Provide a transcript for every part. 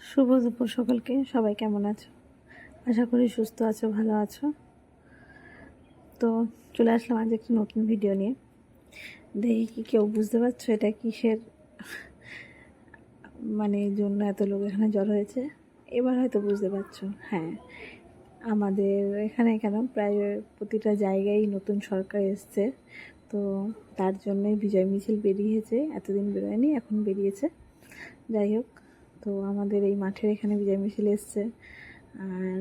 শুভ দুপুর সকলকে। সবাই কেমন আছো? আশা করি সুস্থ আছো, ভালো আছো। তো চলে আসলাম আজ একটি নতুন ভিডিও নিয়ে। দেখি কি কেউ বুঝতে পারছো এটা কিসের জন্য এত লোক এখানে জড়ো হয়েছে? এবার হয়তো বুঝতে পারছো। হ্যাঁ, আমাদের এখানে কেন প্রায় প্রতিটা জায়গায় নতুন সরকার এসছে, তো তার জন্যই বিজয় মিছিল বেরিয়েছে। এতদিন বেরোয়নি, এখন বেরিয়েছে। যাই হোক, তো আমাদের এই মাঠের এখানে বিজয় মিছিল এসছে, আর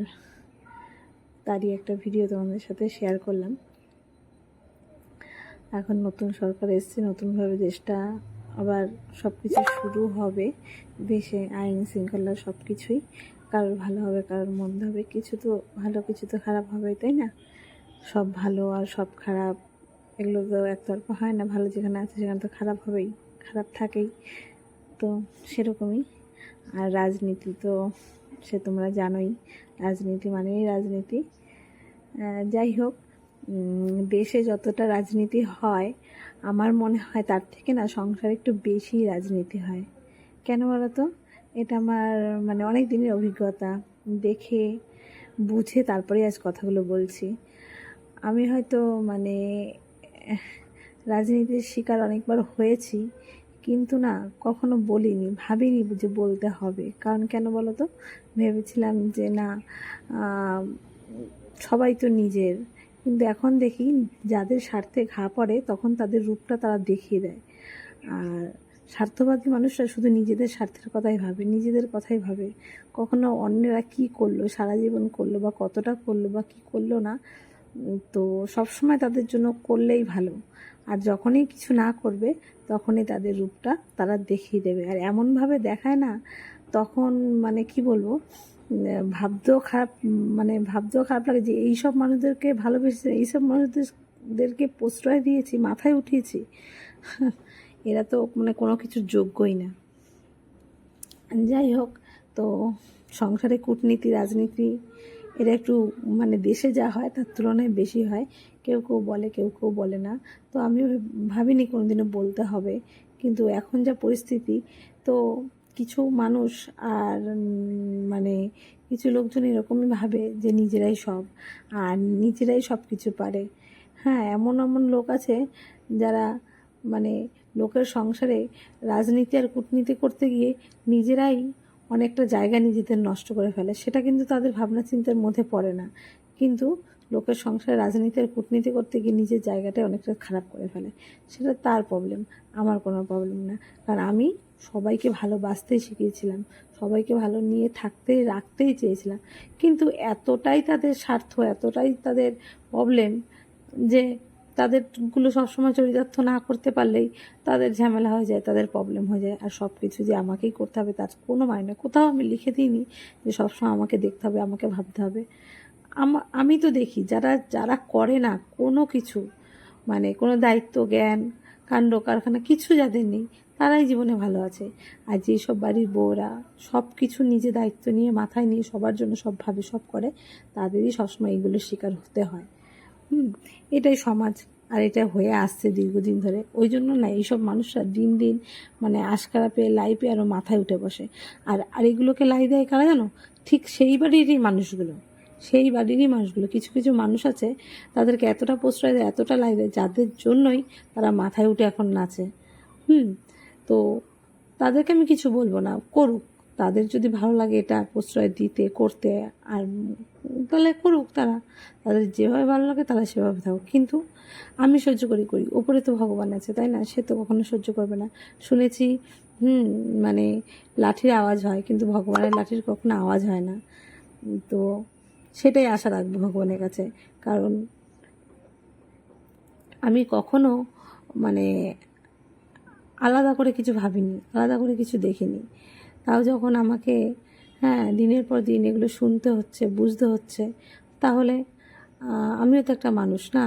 তারই একটা ভিডিও তোমাদের সাথে শেয়ার করলাম। এখন নতুন সরকার এসছে, নতুনভাবে দেশটা আবার সব কিছু শুরু হবে। দেশে আইন শৃঙ্খলা সব কিছুই, কারোর ভালো হবে কারোর মন্দ হবে, কিছু তো ভালো কিছু তো খারাপ হবে, তাই না? সব ভালো আর সব খারাপ এগুলো তো একতরফা হয় না। ভালো যেখানে আছে সেখানে তো খারাপ হবেই, খারাপ থাকেই। তো সেরকমই। আর রাজনীতি তো সে তোমরা জানোই, রাজনীতি মানেই রাজনীতি। যাই হোক, দেশে যতটা রাজনীতি হয় আমার মনে হয় তার থেকে না সংসারে একটু বেশি রাজনীতি হয়। কেন বলো তো? এটা আমার অনেক দিনের অভিজ্ঞতা, দেখে বুঝে তারপরে আজ কথাগুলো বলছি। আমি হয়তো রাজনীতির শিকার অনেকবার হয়েছি, কিন্তু না কখনো বলিনি, ভাবিনি যে বলতে হবে। কারণ কেন বলো তো? ভেবেছিলাম যে না, সবাই তো নিজের। কিন্তু এখন দেখি যাদের স্বার্থে ঘা পড়ে তখন তাদের রূপটা তারা দেখিয়ে দেয়। আর স্বার্থবাদী মানুষরা শুধু নিজেদের স্বার্থের কথাই ভাবে, নিজেদের কথাই ভাবে। কখনো অন্যেরা কি করলো, সারা জীবন করলো, বা কতটা করলো, বা কি করলো না, তো সবসময় তাদের জন্য করলেই ভালো। আর যখনই কিছু না করবে তখনই তাদের রূপটা তারা দেখিয়ে দেবে। আর এমনভাবে দেখায় না, তখন কি বলবো, ভাবতেও খারাপ লাগে যে এইসব মানুষদেরকে ভালোবেসে, এইসব মানুষদেরকে প্রশ্রয় দিয়েছি, মাথায় উঠিয়েছি, এরা তো কোনো কিছুর যোগ্যই না। যাই হোক, তো সংসারে কূটনীতি, রাজনীতি এটা একটু দেশে যা হয় তার তুলনায় বেশি হয়। কেউ কেউ বলে, কেউ কেউ বলে না। তো আমিও ভাবিনি কোনোদিনও বলতে হবে, কিন্তু এখন যা পরিস্থিতি, তো কিছু মানুষ আর কিছু লোকজন এরকমই ভাবে যে নিজেরাই সব, আর নিজেরাই সব কিছু পারে। হ্যাঁ, এমন এমন লোক আছে যারা লোকের সংসারে রাজনীতি আর কূটনীতি করতে গিয়ে নিজেরাই অনেকটা জায়গা নিজেদের নষ্ট করে ফেলে। সেটা কিন্তু তাদের ভাবনা চিন্তার মধ্যে পড়ে না, কিন্তু লোকের সংসারে রাজনীতি আর কূটনীতি করতে গিয়ে নিজের জায়গাটা অনেকটা খারাপ করে ফেলে। সেটা তার প্রবলেম, আমার কোনো প্রবলেম না। কারণ আমি সবাইকে ভালোবাসতেই শিখিয়েছিলাম, সবাইকে ভালো নিয়ে রাখতেই চেয়েছিলাম। কিন্তু এতটাই তাদের স্বার্থ, এতটাই তাদের প্রবলেম যে তাদেরগুলো সবসময় চরিতার্থ না করতে পারলেই তাদের ঝামেলা হয়ে যায়, তাদের প্রবলেম হয়ে যায়। আর সব কিছু যে আমাকেই করতে হবে তার কোনো মানে না। কোথাও আমি লিখে দিইনি যে সবসময় আমাকে দেখতে হবে, আমাকে ভাবতে হবে। আমি তো দেখি যারা যারা করে না কোনো কিছু, কোনো দায়িত্ব জ্ঞান, কাণ্ড কারখানা কিছু যাদের নেই, তারাই জীবনে ভালো আছে। আর যেসব বাড়ির বউরা সব কিছু নিজে দায়িত্ব নিয়ে মাথায় নিয়ে সবার জন্য সব ভাবে, সব করে, তাদেরই সবসময় এগুলোর শিকার হতে হয়। এটাই সমাজ, আর এটা হয়ে আসছে দীর্ঘদিন ধরে। ওই জন্য না এইসব মানুষরা দিন দিন আশকারা পেয়ে লাইফে আরও মাথায় উঠে বসে। আর এগুলোকে লাই দেয় কারা জানো? ঠিক সেই বাড়িরই মানুষগুলো, কিছু কিছু মানুষ আছে তাদেরকে এতটা প্রশ্রয় দেয়, এতটা লাই দেয়, যাদের জন্যই তারা মাথায় উঠে এখন নাচে। তো তাদেরকে আমি কিছু বলবো না, করুক। তাদের যদি ভালো লাগে এটা প্রশ্রয় দিতে, করতে, আর তাহলে করুক তারা, তাদের যেভাবে ভালো লাগে তারা সেভাবে থাকুক। কিন্তু আমি সহ্য করি, ওপরে তো ভগবান আছে, তাই না? সে তো কখনো সহ্য করবে না। শুনেছি লাঠির আওয়াজ হয়, কিন্তু ভগবানের লাঠির কখনো আওয়াজ হয় না। তো সেটাই আশা রাখবো ভগবানের কাছে। কারণ আমি কখনো আলাদা করে কিছু ভাবিনি, আলাদা করে কিছু দেখিনি। তাও যখন আমাকে দিনের পর দিন এগুলো শুনতে হচ্ছে, বুঝতে হচ্ছে, তাহলে আমিও তো একটা মানুষ না?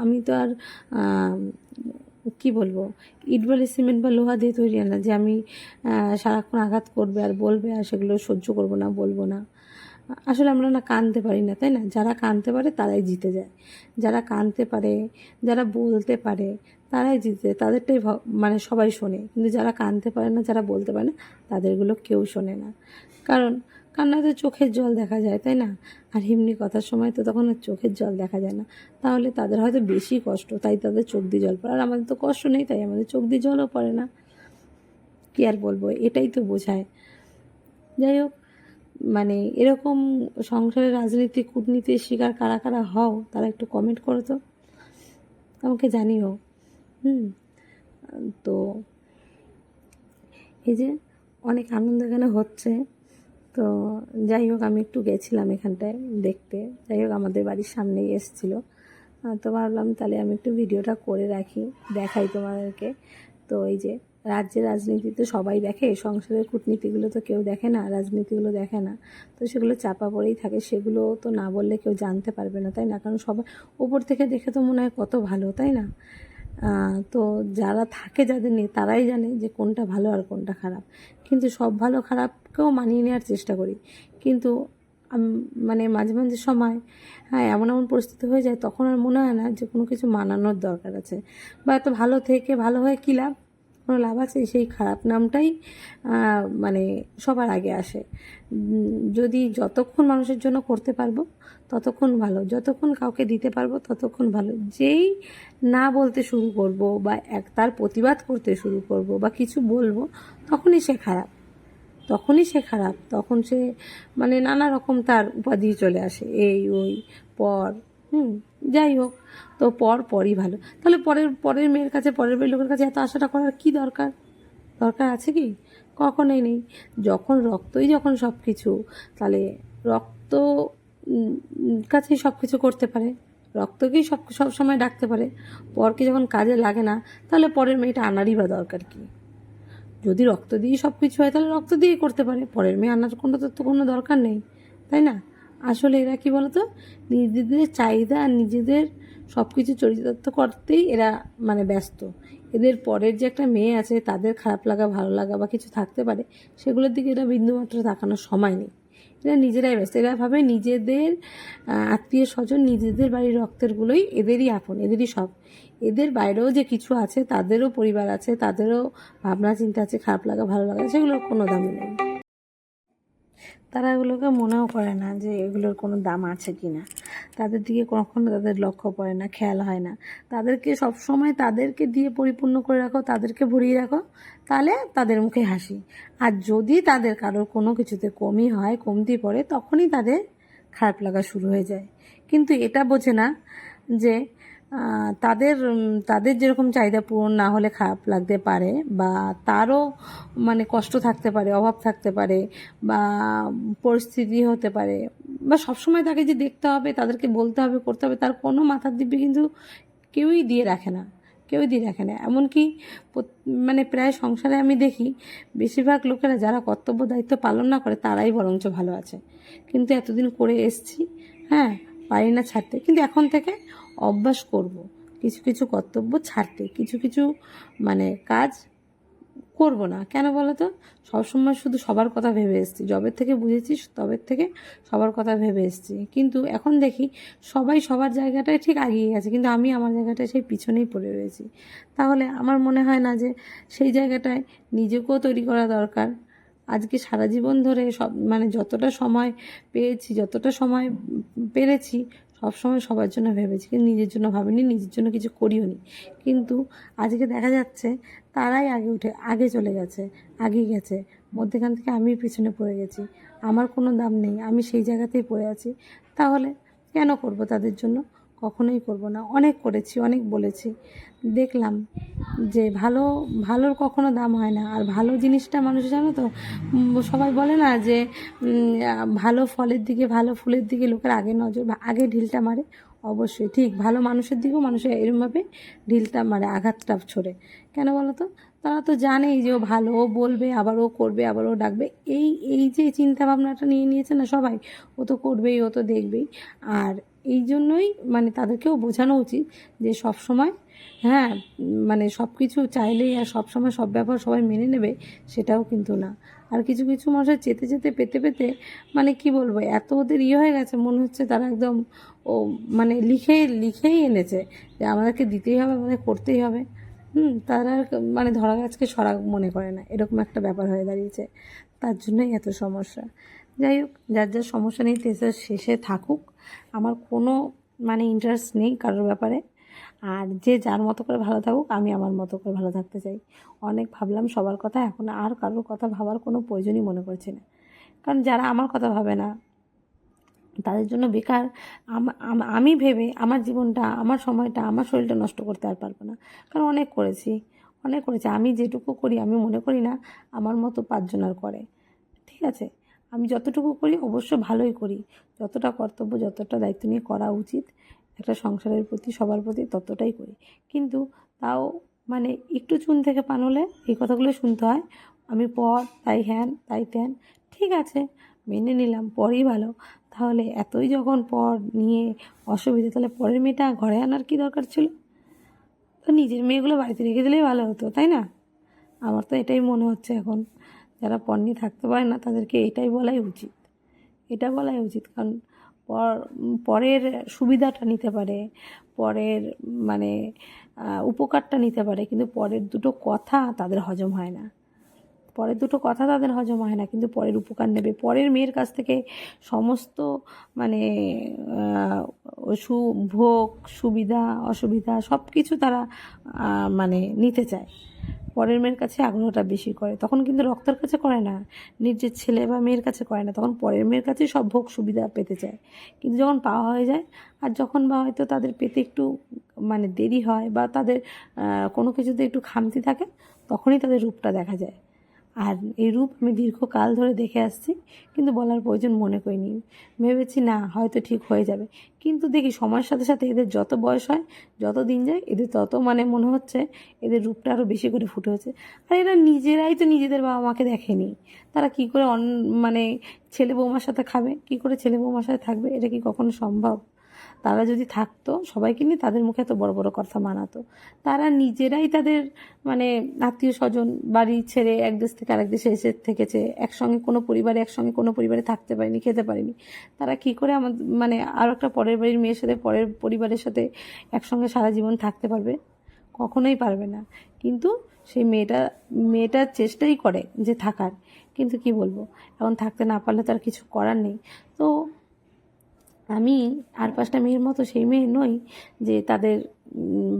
আমি তো আর কি বলবো, ইট বালি সিমেন্ট বা লোহা দিয়ে তৈরি না যে আমি সারাক্ষণ আঘাত করবে আর বলবে আর সেগুলো সহ্য করবো না, বলবো না। আসলে আমরা না কানতে পারি না, তাই না? যারা কানতে পারে তারাই জিতে যায়, যারা কানতে পারে, যারা বলতে পারে তারাই জিতে যায়, তাদেরটাই মানে সবাই শোনে। কিন্তু যারা কানতে পারে না, যারা বলতে পারে না, তাদেরগুলো কেউ শোনে না। কারণ কান্নাতে চোখের জল দেখা যায়, তাই না? আর এমনি কথার সময় তো তখন আর চোখের জল দেখা যায় না। তাহলে তাদের হয়তো বেশি কষ্ট, তাই তাদের চোখ দিয়ে জল পড়ে। আর আমাদের তো কষ্ট নেই, তাই আমাদের চোখ দিয়ে জলও পড়ে না। কী আর বলবো, এটাই তো বোঝায়। যাই হোক, মানে এরকম সংসারের রাজনীতি কূটনীতির শিকার কারা কারা হও তারা একটু কমেন্ট করো তো, আমাকে জানিও। তো এই যে অনেক আনন্দ এখানে হচ্ছে। তো যাই হোক, আমি একটু গেছিলাম এখানটায় দেখতে। যাই হোক, আমাদের বাড়ির সামনেই এসেছিলো, তো ভাবলাম তাহলে আমি একটু ভিডিওটা করে রাখি, দেখাই তোমাদেরকে। তো এই যে রাজ্যের রাজনীতি তো সবাই দেখে, সংসারের কূটনীতিগুলো তো কেউ দেখে না, রাজনীতিগুলো দেখে না। তো সেগুলো চাপা পড়েই থাকে, সেগুলো তো না বললে কেউ জানতে পারবে না, তাই না? কারণ সবাই ওপর থেকে দেখে তো মনে হয় কত ভালো, তাই না? তো যারা থাকে যাদের নিয়ে তারাই জানে যে কোনটা ভালো আর কোনটা খারাপ। কিন্তু সব ভালো খারাপকেও মানিয়ে নেওয়ার চেষ্টা করি, কিন্তু মানে মাঝে মাঝে সময় হ্যাঁ এমন এমন পরিস্থিতি হয়ে যায়, তখন আর মনে হয় না যে কোনো কিছু মানানোর দরকার আছে, বা এত ভালো থেকে ভালো হয়ে কী লাভ, কোনো লাভ আছে? সেই খারাপ নামটাই মানে সবার আগে আসে। যদি যতক্ষণ মানুষের জন্য করতে পারবো ততক্ষণ ভালো, যতক্ষণ কাউকে দিতে পারবো ততক্ষণ ভালো। যেই না বলতে শুরু করব বা তার প্রতিবাদ করতে শুরু করব বা কিছু বলবো, তখনই সে খারাপ, তখন সে মানে নানা রকম তার উপাধি চলে আসে, এই ওই পর। যাই হোক, তো পরই ভালো। তাহলে পরের মেয়ের কাছে, পরের মেয়ের লোকের কাছে এত আশাটা করার কি দরকার আছে কি? কখনোই নেই। যখন সব কিছু, তাহলে রক্ত কাছেই সব কিছু করতে পারে, রক্তকেই সব সময় ডাকতে পারে। পরকে যখন কাজে লাগে না, তাহলে পরের মেয়েটা আনারই বা দরকার কি? যদি রক্ত দিয়েই সব কিছু হয়, তাহলে রক্ত দিয়েই করতে পারে, পরের মেয়ে আনার কোনো দরকার নেই, তাই না? আসলে এরা কি বলতো, নিজেদের চাহিদা আর নিজেদের সব কিছু চরিতার্থ করতেই এরা মানে ব্যস্ত। এদের পরের যে একটা মেয়ে আছে, তাদের খারাপ লাগা, ভালো লাগা বা কিছু থাকতে পারে, সেগুলোর দিকে এরা বিন্দুমাত্র তাকানোর সময় নেই। এরা নিজেরাই ব্যস্ত। এরা ভাবে নিজেদের আত্মীয় স্বজন, নিজেদের বাড়ির রক্তেরগুলোই এদেরই আপন, এদেরই সব। এদের বাইরেও যে কিছু আছে, তাদেরও পরিবার আছে, তাদেরও ভাবনা চিন্তা আছে, খারাপ লাগা ভালো লাগা, সেগুলোর কোনো দামই নেই। তারা এগুলোকে মনেও করে না যে এগুলোর কোনো দাম আছে কি না। তাদের দিকে কখনো তাদের লক্ষ্য পড়ে না, খেয়াল হয় না। তাদেরকে সবসময় তাদেরকে দিয়ে পরিপূর্ণ করে রাখো, তাদেরকে ভরিয়ে রাখো, তাহলে তাদের মুখে হাসি। আর যদি তাদের কারোর কোনো কিছুতে কমতি পড়ে, তখনই তাদের খারাপ লাগা শুরু হয়ে যায়। কিন্তু এটা বোঝে না যে তাদের যেরকম চাহিদা পূরণ না হলে খারাপ লাগতে পারে, বা তারও মানে কষ্ট থাকতে পারে, অভাব থাকতে পারে, বা পরিস্থিতি হতে পারে, বা সবসময় তাকে যে দেখতে হবে, তাদেরকে বলতে হবে, করতে হবে, তার কোনো মাথার দিব্যি কিন্তু কেউই দিয়ে রাখে না। এমনকি মানে প্রায় সংসারে আমি দেখি বেশিরভাগ লোকেরা যারা কর্তব্য দায়িত্ব পালন না করে, তারাই বরঞ্চ ভালো আছে। কিন্তু এতদিন করে এসছি, হ্যাঁ, পারি না ছাড়তে, কিন্তু এখন থেকে অভ্যাস করব কিছু কিছু কর্তব্য ছাড়তে, কিছু কিছু মানে কাজ করব না। কেন বলো তো? সবসময় শুধু সবার কথা ভেবে এসেছি, যবের থেকে বুঝেছি তবের থেকে সবার কথা ভেবে এসেছি, কিন্তু এখন দেখি সবাই সবার জায়গাটায় ঠিক এগিয়ে গেছে, কিন্তু আমি আমার জায়গাটায় সেই পিছনেই পড়ে রয়েছি। তাহলে আমার মনে হয় না যে সেই জায়গাটায় নিজেকেও তৈরি করা দরকার। আজকে সারা জীবন ধরে মানে যতটা সময় পেয়েছি, যতটা সময় পেরেছি, সবসময় সবার জন্য ভেবেছি, কিন্তু নিজের জন্য ভাবিনি, নিজের জন্য কিছু করিও নি। কিন্তু আজকে দেখা যাচ্ছে তারাই আগে চলে গেছে, আগিয়ে গেছে, মধ্যেখান থেকে আমি পিছনে পড়ে গেছি। আমার কোনো দাম নেই, আমি সেই জায়গাতেই পড়ে আছি। তাহলে কেন করব তাদের জন্য? কখনোই করব না। অনেক করেছি, অনেক বলেছি, দেখলাম যে ভালোর কখনো দাম হয় না। আর ভালো জিনিসটা মানুষ, জানো তো, সবাই বলে না যে ভালো ফলের দিকে, ভালো ফুলের দিকে লোকের আগে ঢিলটা মারে। অবশ্যই ঠিক, ভালো মানুষের দিকেও মানুষের এরমভাবে ঢিলটা মারে, আঘাতটা ছোড়ে। কেন বলো তো? তারা তো জানেই যে ও ভালো, ও বলবে, আবার ও করবে, আবার ও ডাকবে। এই যে চিন্তা ভাবনাটা নিয়ে নিয়েছে না সবাই, ও তো করবেই, ও তো দেখবেই। আর এই জন্যই মানে তাদেরকেও বোঝানো উচিত যে সব সময়, হ্যাঁ, মানে সব কিছু চাইলেই আর সব সময় সব ব্যাপার সবাই মেনে নেবে, সেটাও কিন্তু না। আর কিছু কিছু মশাই যেতে যেতে পেতে পেতে মানে কি বলবো, এত ওদের হয়ে গেছে, মনে হচ্ছে তারা একদম ও মানে লিখেই এনেছে যে আমাদেরকে দিতেই হবে, আমাদের করতেই হবে। তারা মানে ধরা গাছকে সরা মনে করে না, এরকম একটা ব্যাপার হয়ে দাঁড়িয়েছে। তার জন্যই এত সমস্যা। যাই হোক, যার যার সমস্যা নেই তেসের শেষে থাকুক, আমার কোনো মানে ইন্টারেস্ট নেই কারোর ব্যাপারে। আর যে যার মতো করে ভালো থাকুক, আমি আমার মতো করে ভালো থাকতে চাই। অনেক ভাবলাম সবার কথা, এখন আর কারোর কথা ভাবার কোনো প্রয়োজনই মনে করছি না। কারণ যারা আমার কথা ভাবে না তাদের জন্য বেকার আমি ভেবে আমার জীবনটা, আমার সময়টা, আমার শরীরটা নষ্ট করতে আর পারবো না। কারণ অনেক করেছি। আমি যেটুকু করি আমি মনে করি না আমার মতো 5 জন আর করে। ঠিক আছে, আমি যতটুকু করি অবশ্য ভালোই করি, যতটা কর্তব্য, যতটা দায়িত্ব নিয়ে করা উচিত একটা সংসারের প্রতি, সবার প্রতি, ততটাই করি। কিন্তু তাও মানে একটু চুন থেকে পান হলে এই কথাগুলো শুনতে হয়। আমি পর, তাই হ্যান, তাই ত্যান। ঠিক আছে, মেনে নিলাম, পরই ভালো। তাহলে এতই যখন পর নিয়ে অসুবিধা, তাহলে পরের মেয়েটা ঘরে আনার কি দরকার ছিল? তো নিজের মেয়েগুলো বাড়িতে রেখে দিলেই ভালো হতো, তাই না? আমার তো এটাই মনে হচ্ছে এখন। যারা পর নিয়ে থাকতে পারে না তাদেরকে এটাই বলাই উচিত, কারণ পরের সুবিধাটা নিতে পারে, পরের মানে উপকারটা নিতে পারে, কিন্তু পরের দুটো কথা তাদের হজম হয় না। কিন্তু পরের উপকার নেবে, পরের মেয়ের কাছ থেকে সমস্ত মানে ভোগ, সুবিধা, অসুবিধা সব কিছু তারা মানে নিতে চায়। পরের মেয়ের কাছে আগ্রহটা বেশি করে, তখন কিন্তু রক্তের কাছে করে না, নিজের ছেলে বা মেয়ের কাছে করে না, তখন পরের মেয়ের কাছেই সব ভোগ সুবিধা পেতে চায়। কিন্তু যখন পাওয়া হয়ে যায়, আর যখন বা হয়তো তাদের পেতে একটু মানে দেরি হয়, বা তাদের কোনো কিছুতে একটু খামতি থাকে, তখনই তাদের রূপটা দেখা যায়। আর এই রূপ আমি দীর্ঘকাল ধরে দেখে আসছি, কিন্তু বলার প্রয়োজন মনে করিনি। ভেবেছি না হয়তো ঠিক হয়ে যাবে, কিন্তু দেখি সময়ের সাথে সাথে এদের যত বয়স হয়, যত দিন যায়, এদের তত মানে মনে হচ্ছে এদের রূপটা আরও বেশি করে ফুটে হচ্ছে। আর এরা নিজেরাই তো নিজেদের বাবা মাকে দেখেনি, তারা কী করে মানে ছেলে বৌমার সাথে খাবে, কী করে ছেলে বৌমার সাথে থাকবে? এটা কি কখনো সম্ভব? তারা যদি থাকতো, সবাইকে নিয়ে তাদের মুখে এত বড় বড় কথা মানাতো। তারা নিজেরাই তাদের মানে আত্মীয় স্বজন বাড়ি ছেড়ে এক দেশ থেকে আরেক দেশে এসে থেকেছে, একসঙ্গে কোনো পরিবারে থাকতে পারেনি, খেতে পারেনি। তারা কি করে আমাদের মানে আরও একটা পরের বাড়ির মেয়ের সাথে, পরের পরিবারের সাথে একসঙ্গে সারা জীবন থাকতে পারবে? কখনোই পারবে না। কিন্তু সেই মেয়েটার চেষ্টাই করে যে থাকার, কিন্তু কি বলবো, এখন থাকতে না পারলে তার কিছু করার নেই। তো আমি আর 5টা মেয়ের মতো সেই মেয়ে নই যে তাদের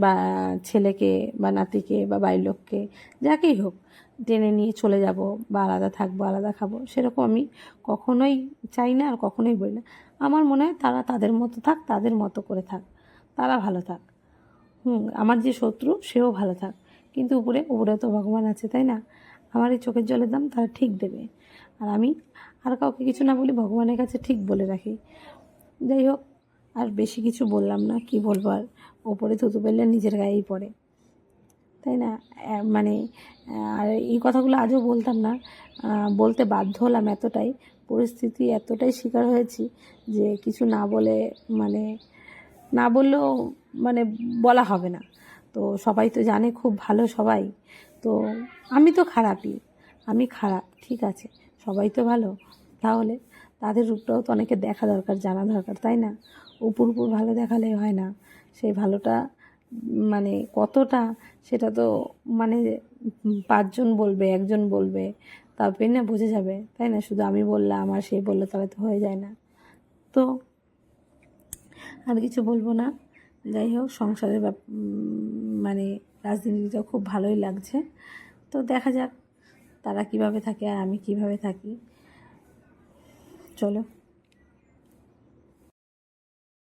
বা ছেলেকে বা নাতিকে বা বাড়ির লোককে, যাকেই হোক, টেনে নিয়ে চলে যাব বা আলাদা থাকবো, আলাদা খাবো, সেরকম আমি কখনোই চাই না, আর কখনোই বলি না। আমার মনে হয় তারা তাদের মতো থাক, তাদের মতো করে থাক, তারা ভালো থাক। আমার যে শত্রু সেও ভালো থাক, কিন্তু উপরে তো ভগবান আছে, তাই না? আমার এই চোখের জলের দাম তারা ঠিক দেবে। আর আমি আর কাউকে কিছু না বলি, ভগবানের কাছে ঠিক বলে রাখি। যাই হোক, আর বেশি কিছু বললাম না, কি বলবো আর, ওপরে থুতু ফেললে নিজের গায়েই পড়ে, তাই না? মানে আর এই কথাগুলো আজও বলতাম না, বলতে বাধ্য হলাম, এতটাই পরিস্থিতি, এতটাই শিকার হয়েছি যে কিছু না বলে মানে না বললেও মানে বলা হবে না। তো সবাই তো জানে খুব ভালো সবাই, তো আমি তো খারাপই, আমি খারাপ, ঠিক আছে, সবাই তো ভালো। তাহলে তাদের রূপটাও তো অনেকে দেখা দরকার, জানা দরকার, তাই না? উপর ভালো দেখালে হয় না, সেই ভালোটা মানে কতটা, সেটা তো মানে 5 জন বলবে, 1 জন বলবে, তবে না বোঝা যাবে, তাই না? শুধু আমি বললাম আর সে বললো তাহলে তো হয়ে যায় না। তো আর কিছু বলবো না। যাই হোক, সংসারের মানে রাজনীতিটা খুব ভালোই লাগছে। তো দেখা যাক তারা কিভাবে থাকে আর আমি কিভাবে থাকি। চলো।